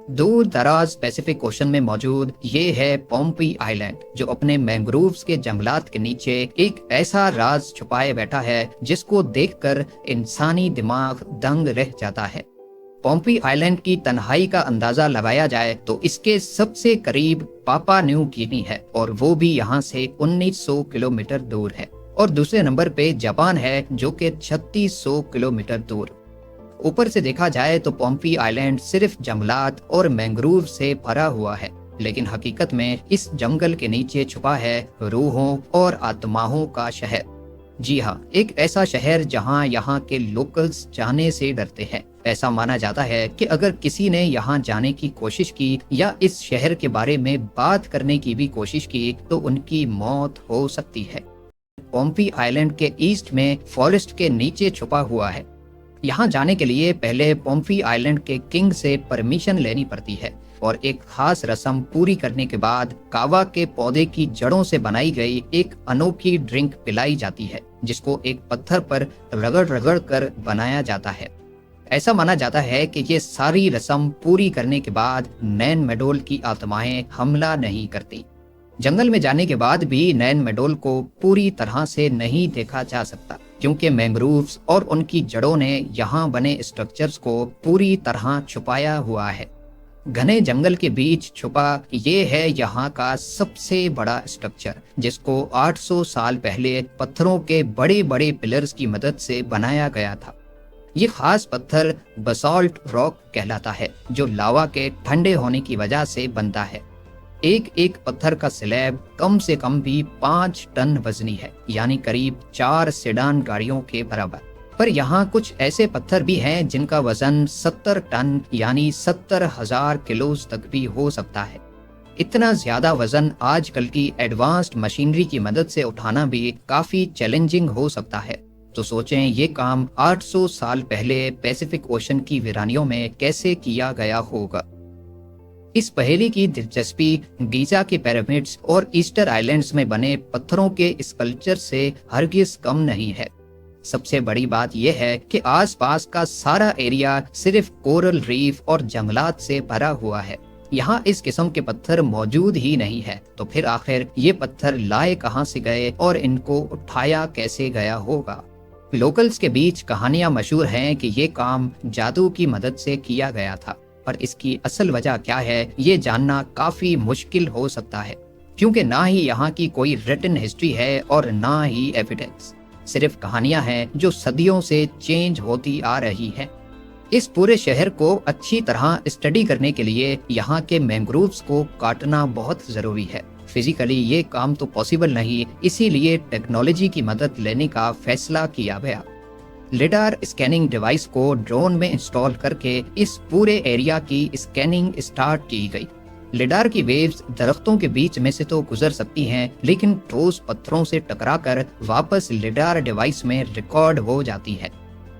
دور دراز Pacific ocean میں موجود یہ ہے پومپی آئیلینڈ، جو اپنے مینگرووز کے جنگلات کے نیچے ایک ایسا راز چھپائے بیٹھا ہے جس کو دیکھ کر انسانی دماغ دنگ رہ جاتا ہے۔ پومپی آئیلینڈ کی تنہائی کا اندازہ لگایا جائے تو اس کے سب سے قریب پاپا نیو گینی ہے، اور وہ بھی یہاں سے 1900 کلومیٹر دور ہے، اور دوسرے نمبر پہ جاپان ہے جو کہ 3600 کلومیٹر دور۔ اوپر سے دیکھا جائے تو پومپی آئیلینڈ صرف جنگلات اور مینگروو سے بھرا ہوا ہے، لیکن حقیقت میں اس جنگل کے نیچے چھپا ہے روحوں اور آتماؤں کا شہر۔ جی ہاں، ایک ایسا شہر جہاں یہاں کے لوکلز جانے سے ڈرتے ہیں۔ ایسا مانا جاتا ہے کہ اگر کسی نے یہاں جانے کی کوشش کی یا اس شہر کے بارے میں بات کرنے کی بھی کوشش کی تو ان کی موت ہو سکتی ہے۔ پومپی آئیلینڈ کے ایسٹ میں فارسٹ کے نیچے چھپا ہوا ہے۔ یہاں جانے کے لیے پہلے پومپی آئیلینڈ کے کنگ سے پرمیشن لینی پڑتی ہے، اور ایک خاص رسم پوری کرنے کے بعد کاوا کے پودے کی جڑوں سے بنائی گئی ایک انوکھی ڈرنک پلائی جاتی ہے، جس کو ایک پتھر پر رگڑ رگڑ کر بنایا جاتا ہے۔ ایسا مانا جاتا ہے کہ یہ ساری رسم پوری کرنے کے بعد نین میڈول کی آتمائیں حملہ نہیں کرتی۔ جنگل میں جانے کے بعد بھی نین میڈول کو پوری طرح سے نہیں دیکھا جا سکتا، کیونکہ مینگرووز اور ان کی جڑوں نے یہاں بنے اسٹرکچرز کو پوری طرح چھپایا ہوا ہے۔ گھنے جنگل کے بیچ چھپا یہ ہے یہاں کا سب سے بڑا اسٹرکچر، جس کو 800 سال پہلے پتھروں کے بڑے بڑے پلرز کی مدد سے بنایا گیا تھا۔ یہ خاص پتھر بسالٹ راک کہلاتا ہے، جو لاوا کے ٹھنڈے ہونے کی وجہ سے بنتا ہے۔ ایک ایک پتھر کا سلیب کم سے کم بھی 5 ٹن وزنی ہے، یعنی قریب 4 سیڈان گاڑیوں کے برابر۔ پر یہاں کچھ ایسے پتھر بھی ہیں جن کا وزن 70 ٹن یعنی 70,000 کلوز تک بھی ہو سکتا ہے۔ اتنا زیادہ وزن آج کل کی ایڈوانسڈ مشینری کی مدد سے اٹھانا بھی کافی چیلنجنگ ہو سکتا ہے۔ تو سوچیں یہ کام 800 سال پہلے پیسیفک اوشن کی ویرانیوں میں کیسے کیا گیا ہوگا۔ اس پہیلی کی دلچسپی گیزا کے پیرامڈز اور ایسٹر آئیلینڈز میں بنے پتھروں کے اسکلپچر سے ہرگز کم نہیں ہے۔ سب سے بڑی بات یہ ہے کہ آس پاس کا سارا ایریا صرف کورل ریف اور جنگلات سے بھرا ہوا ہے۔ یہاں اس قسم کے پتھر موجود ہی نہیں ہے، تو پھر آخر یہ پتھر لائے کہاں سے گئے اور ان کو اٹھایا کیسے گیا ہوگا؟ لوکلز کے بیچ کہانیاں مشہور ہیں کہ یہ کام جادو کی مدد سے کیا گیا تھا، پر اس کی اصل وجہ کیا ہے یہ جاننا کافی مشکل ہو سکتا ہے، کیونکہ نہ ہی یہاں کی کوئی ریٹن ہسٹری ہے اور نہ ہی ایویڈنس، صرف کہانیاں ہیں جو صدیوں سے چینج ہوتی آ رہی ہیں۔ اس پورے شہر کو اچھی طرح اسٹڈی کرنے کے لیے یہاں کے مینگرووز کو کاٹنا بہت ضروری ہے۔ فزیکلی یہ کام تو پاسبل نہیں، اسی لیے ٹیکنالوجی کی مدد لینے کا فیصلہ کیا گیا۔ لیڈار اسکیننگ ڈیوائس کو ڈرون میں انسٹال کر کے اس پورے ایریا کی اسکیننگ اسٹارٹ کی گئی۔ لیڈار کی ویوز درختوں کے بیچ میں سے تو گزر سکتی ہیں، لیکن ٹھوس پتھروں سے ٹکرا کر واپس لیڈار ڈیوائس میں ریکارڈ ہو جاتی ہے۔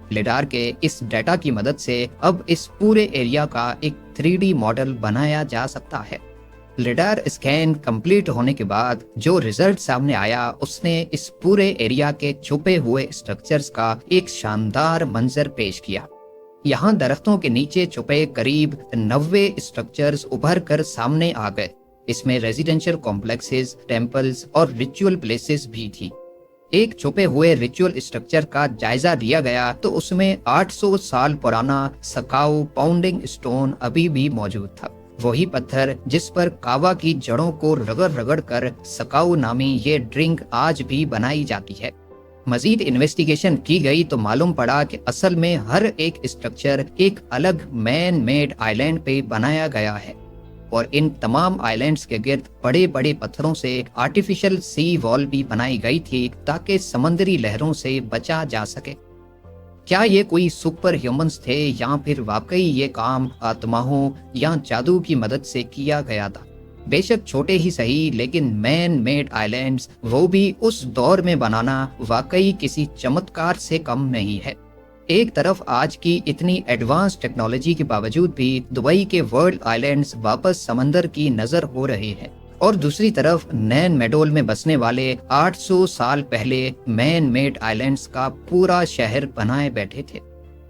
لیڈار کے اس ڈیٹا کی مدد سے اب اس پورے ایریا کا ایک 3D ماڈل بنایا جا سکتا ہے۔ لیڈار اسکین کمپلیٹ ہونے کے بعد جو ریزلٹ سامنے آیا اس نے اس پورے ایریا کے چھپے ہوئے اسٹرکچرز کا ایک شاندار منظر پیش کیا۔ یہاں درختوں کے نیچے چھپے قریب 90 اسٹرکچرز ابھر کر سامنے آ گئے۔ اس میں ریزیڈینشل کمپلیکسز، ٹیمپلز اور ریچول پلیسز بھی تھی۔ ایک چھپے ہوئے ریچول اسٹرکچر کا جائزہ لیا گیا تو اس میں 800 سال پرانا سکاؤ پاؤنڈنگ اسٹون ابھی بھی موجود تھا، وہی پتھر جس پر کاوا کی جڑوں کو رگڑ رگڑ کر سکاؤ نامی یہ ڈرنک آج بھی بنائی جاتی ہے۔ مزید انویسٹیگیشن کی گئی تو معلوم پڑا کہ اصل میں ہر ایک اسٹرکچر ایک الگ مین میڈ آئیلینڈ پہ بنایا گیا ہے، اور ان تمام آئیلینڈز کے گرد بڑے بڑے پتھروں سے آرٹیفیشل سی وال بھی بنائی گئی تھی تاکہ سمندری لہروں سے بچا جا سکے۔ کیا یہ کوئی سپر ہیومنز تھے یا پھر واقعی یہ کام آتماؤں یا جادو کی مدد سے کیا گیا تھا؟ بے شک چھوٹے ہی صحیح، لیکن مین میڈ آئیلینڈز وہ بھی اس دور میں بنانا واقعی کسی چمتکار سے کم نہیں ہے۔ ایک طرف آج کی اتنی ایڈوانس ٹیکنالوجی کے باوجود بھی دبئی کے ورلڈ آئیلینڈز واپس سمندر کی نظر ہو رہے ہیں، اور دوسری طرف نین میڈول میں بسنے والے 800 سال پہلے مین میڈ آئیلینڈز کا پورا شہر بنائے بیٹھے تھے۔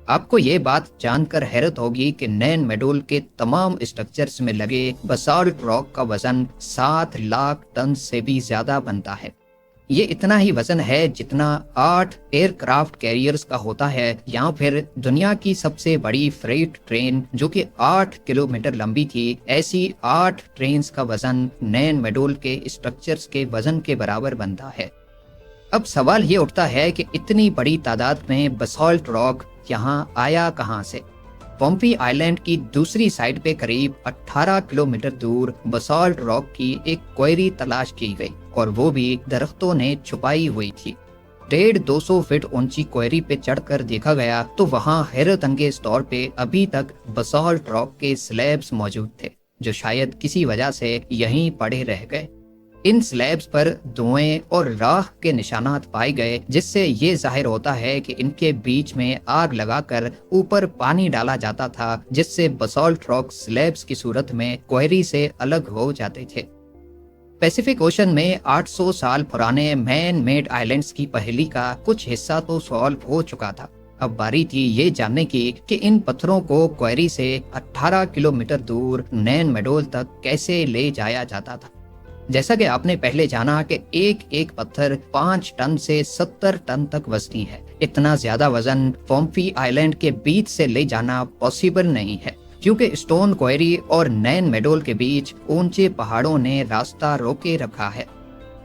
آپ کو یہ بات جان کر حیرت ہوگی کہ نین میڈول کے تمام اسٹرکچرز میں لگے بسالٹ راک کا وزن 7 لاکھ ٹن سے بھی زیادہ بنتا ہے۔ یہ اتنا ہی وزن ہے جتنا 8 ایئر کرافٹ کیریئرز کا ہوتا ہے، یا پھر دنیا کی سب سے بڑی فریٹ ٹرین جو کہ 8 کلومیٹر لمبی تھی، ایسی 8 ٹرینز کا وزن نین میڈول کے اسٹرکچرز کے وزن کے برابر بنتا ہے۔ اب سوال یہ اٹھتا ہے کہ اتنی بڑی تعداد میں بسالٹ راک یہاں آیا کہاں سے؟ پومپی آئی لینڈ کی دوسری سائڈ پہ قریب 18 کلومیٹر دور بسالٹ راک کی ایک کوئری تلاش کی گئی، اور وہ بھی درختوں نے چھپائی ہوئی تھی۔ 150 فٹ اونچی کوئری پہ چڑھ کر دیکھا گیا تو وہاں حیرت انگیز طور پہ ابھی تک بسالٹ راک کے سلیبز موجود تھے، جو شاید کسی وجہ سے یہیں پڑے رہ گئے۔ ان سلیبز پر دھوئیں اور راکھ کے نشانات پائے گئے، جس سے یہ ظاہر ہوتا ہے کہ ان کے بیچ میں آگ لگا کر اوپر پانی ڈالا جاتا تھا، جس سے بسالٹ راک سلیبز کی صورت میں کوئری سے الگ ہو جاتے تھے۔ پیسیفک اوشن میں 800 سال پرانے مین میڈ آئی لینڈز کی پہلی کا کچھ حصہ تو سالو ہو چکا تھا۔ اب باری تھی یہ جاننے کی کہ ان پتھروں کو کوئری سے 18 کلومیٹر دور نین میڈول تک کیسے لے جایا جاتا تھا۔ جیسا کہ آپ نے پہلے جانا کہ ایک ایک پتھر 5 ٹن سے 70 ٹن تک وزنی ہے۔ اتنا زیادہ وزن پومپی آئی لینڈ کے بیچ سے لے جانا پاسبل نہیں ہے، کیونکہ اسٹون کوئری اور نین میڈول کے بیچ اونچے پہاڑوں نے راستہ روکے رکھا ہے۔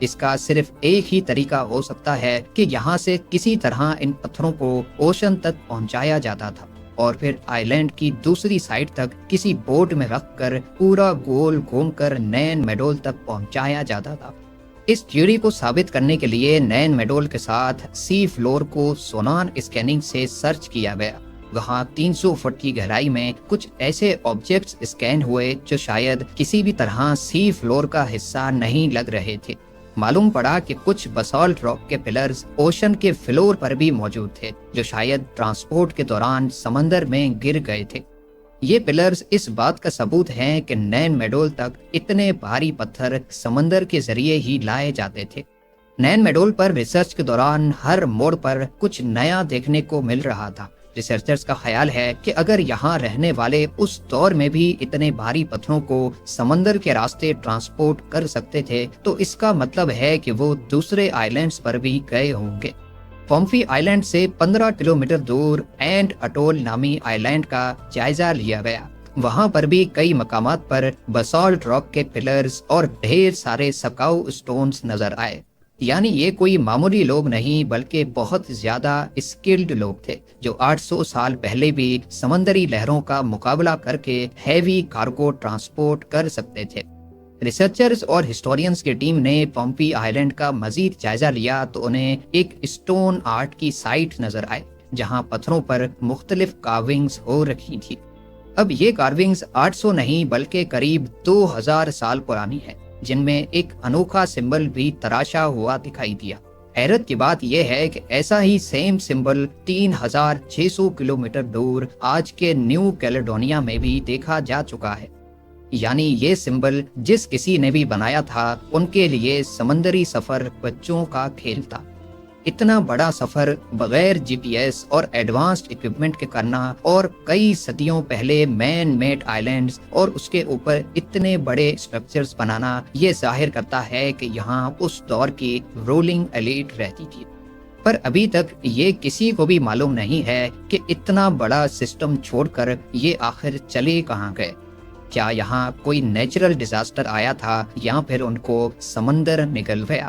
اس کا صرف ایک ہی طریقہ ہو سکتا ہے کہ یہاں سے کسی طرح ان پتھروں کو اوشن تک پہنچایا جاتا تھا، اور پھر آئی لینڈ کی دوسری سائڈ تک کسی بوٹ میں رکھ کر پورا گول گھوم کر نین میڈول تک پہنچایا جاتا تھا۔ اس تھیوری کو ثابت کرنے کے لیے نین میڈول کے ساتھ سی فلور کو سونار اسکیننگ سے سرچ کیا گیا۔ وہاں 300 فٹ کی گہرائی میں کچھ ایسے آبجیکٹس اسکین ہوئے جو شاید کسی بھی طرح سی فلور کا حصہ نہیں لگ رہے تھے۔ معلوم پڑا کہ کچھ بسالٹ راک کے پلرز اوشن کے فلور پر بھی موجود تھے، جو شاید ٹرانسپورٹ کے دوران سمندر میں گر گئے تھے۔ یہ پلرز اس بات کا ثبوت ہیں کہ نین میڈول تک اتنے بھاری پتھر سمندر کے ذریعے ہی لائے جاتے تھے۔ نین میڈول پر ریسرچ کے دوران ہر موڑ پر کچھ نیا دیکھنے کو مل رہا تھا۔ ریسرچرز کا خیال ہے کہ اگر یہاں رہنے والے اس دور میں بھی اتنے بھاری پتھروں کو سمندر کے راستے ٹرانسپورٹ کر سکتے تھے تو اس کا مطلب ہے کہ وہ دوسرے آئی لینڈز پر بھی گئے ہوں گے۔ پومپی آئی لینڈ سے 15 کلومیٹر دور اینٹ اٹول نامی آئی لینڈ کا جائزہ لیا گیا۔ وہاں پر بھی کئی مقامات پر بسالٹ راک کے پلرز اور ڈھیر سارے سکاؤ اسٹونز نظر آئے۔ یعنی یہ کوئی معمولی لوگ نہیں بلکہ بہت زیادہ اسکلڈ لوگ تھے، جو 800 سال پہلے بھی سمندری لہروں کا مقابلہ کر کے ہیوی کارگو ٹرانسپورٹ کر سکتے تھے۔ ریسرچرز اور ہسٹورینز کی ٹیم نے پومپی آئی لینڈ کا مزید جائزہ لیا تو انہیں ایک اسٹون آرٹ کی سائٹ نظر آئی، جہاں پتھروں پر مختلف کارونگز ہو رکھی تھی۔ اب یہ کارونگز 800 نہیں بلکہ قریب 2000 سال پرانی ہے، جن میں ایک انوکھا سمبل بھی تراشا ہوا دکھائی دیا۔ حیرت کی بات یہ ہے کہ ایسا ہی سیم سمبل 3600 کلومیٹر دور آج کے نیو کیلیڈونیا میں بھی دیکھا جا چکا ہے۔ یعنی یہ سمبل جس کسی نے بھی بنایا تھا، ان کے لیے سمندری سفر بچوں کا کھیل تھا۔ اتنا بڑا سفر بغیر جی پی ایس اور ایڈوانسڈ اکوپمنٹ کے کرنا، اور کئی صدیوں پہلے مین میڈ آئی لینڈز اور اس کے اوپر اتنے بڑے اسٹرکچرز بنانا، یہ ظاہر کرتا ہے کہ یہاں اس دور کی رولنگ ایلیٹ رہتی تھی۔ پر ابھی تک یہ کسی کو بھی معلوم نہیں ہے کہ اتنا بڑا سسٹم چھوڑ کر یہ آخر چلے کہاں گئے۔ کیا یہاں کوئی نیچرل ڈیزاسٹر آیا تھا یا پھر ان کو سمندر نگل گیا؟